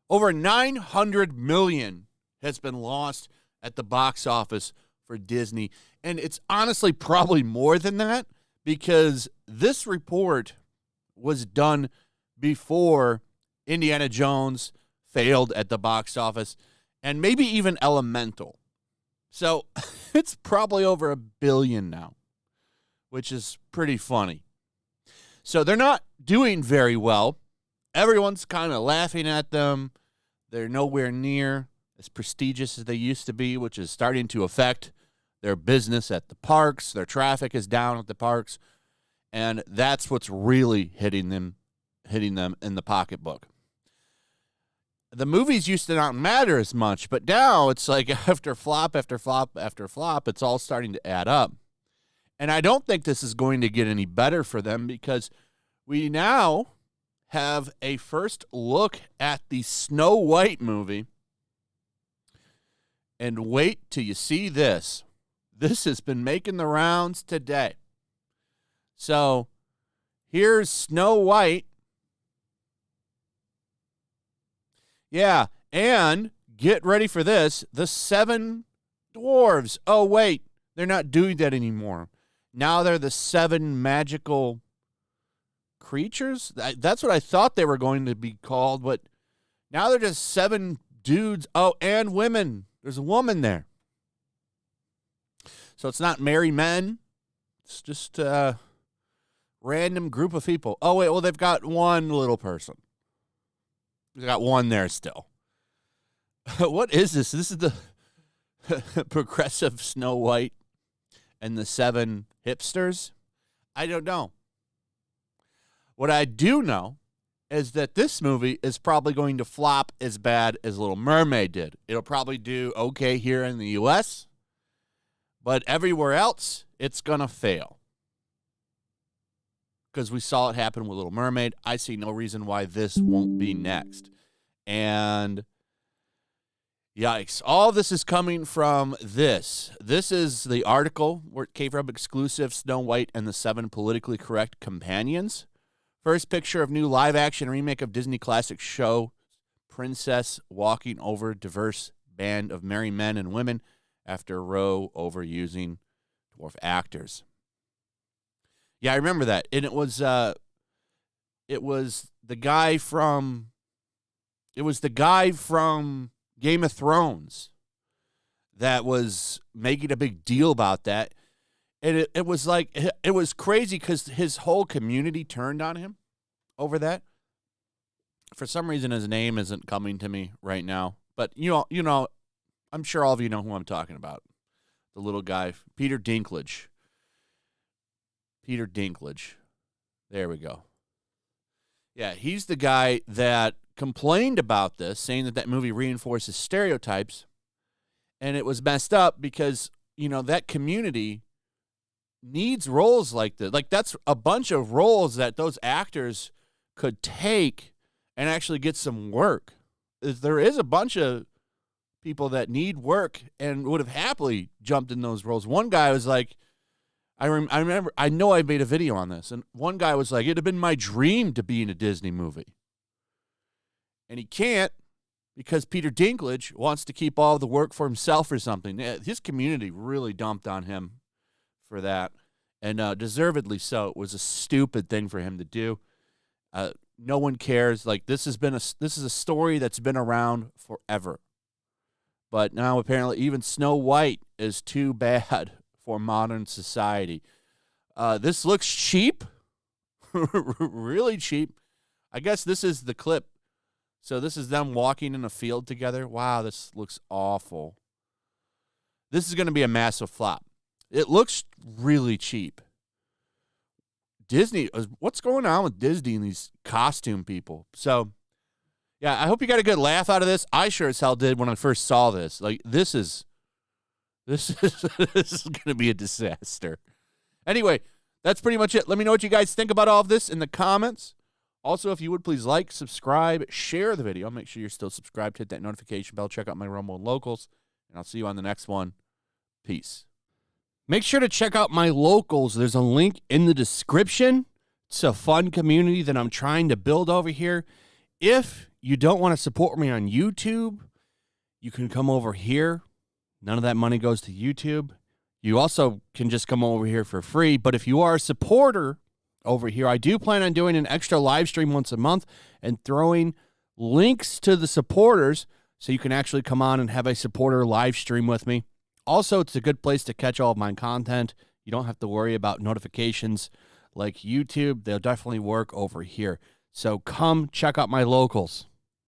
Over $900 million has been lost at the box office for Disney. And it's honestly probably more than that, because this report was done before Indiana Jones failed at the box office, and maybe even Elemental. So it's probably over $1 billion now, which is pretty funny. So they're not doing very well. Everyone's kind of laughing at them. They're nowhere near as prestigious as they used to be, which is starting to affect their business at the parks. Their traffic is down at the parks, and that's what's really hitting them in the pocketbook. The movies used to not matter as much, but now it's like after flop after flop after flop, it's all starting to add up. And I don't think this is going to get any better for them, because we now have a first look at the Snow White movie. And wait till you see this. This has been making the rounds today. So here's Snow White. Yeah, and get ready for this. The 7 dwarves. Oh, wait, they're not doing that anymore. Now they're the 7 magical creatures. That's what I thought they were going to be called, but now they're just 7 dudes. Oh, and women. There's a woman there. So it's not merry men. It's just a random group of people. Oh, wait, well, they've got one little person. They've got one there still. What is this? This is the progressive Snow White and the 7 hipsters? I don't know. What I do know is that this movie is probably going to flop as bad as Little Mermaid did. It'll probably do okay here in the U.S., but everywhere else, it's going to fail. Because we saw it happen with Little Mermaid. I see no reason why this won't be next. And yikes. All this is coming from this. This is the article where it came from, exclusive Snow White and the 7 politically correct companions. First picture of new live-action remake of Disney classic show Princess walking over diverse band of merry men and women after Roe overusing dwarf actors. Yeah, I remember that. And it was the guy from Game of Thrones that was making a big deal about that. And it was like, it was crazy because his whole community turned on him over that. For some reason, his name isn't coming to me right now. But, you know, I'm sure all of you know who I'm talking about. The little guy, Peter Dinklage. Peter Dinklage. There we go. Yeah, he's the guy that complained about this, saying that movie reinforces stereotypes. And it was messed up because, you know, that community needs roles like this. Like, that's a bunch of roles that those actors could take and actually get some work. There is a bunch of people that need work and would have happily jumped in those roles. One guy was like, I remember, I know I made a video on this, and one guy was like, it'd have been my dream to be in a Disney movie. And he can't because Peter Dinklage wants to keep all the work for himself or something. His community really dumped on him for that, and deservedly so. It was a stupid thing for him to do. No one cares. Like, this is a story that's been around forever. But now apparently even Snow White is too bad for modern society. This looks cheap, really cheap. I guess this is the clip. So this is them walking in a field together. Wow, this looks awful. This is going to be a massive flop. It looks really cheap. Disney, what's going on with Disney and these costume people? So, yeah, I hope you got a good laugh out of this. I sure as hell did when I first saw this. Like, this is going to be a disaster. Anyway, that's pretty much it. Let me know what you guys think about all of this in the comments. Also, if you would please like, subscribe, share the video. Make sure you're still subscribed. Hit that notification bell. Check out my Rumble and Locals. And I'll see you on the next one. Peace. Make sure to check out my locals. There's a link in the description. It's a fun community that I'm trying to build over here. If you don't want to support me on YouTube, you can come over here. None of that money goes to YouTube. You also can just come over here for free. But if you are a supporter over here, I do plan on doing an extra live stream once a month and throwing links to the supporters so you can actually come on and have a supporter live stream with me. Also, it's a good place to catch all of my content. You don't have to worry about notifications like YouTube. They'll definitely work over here. So come check out my locals.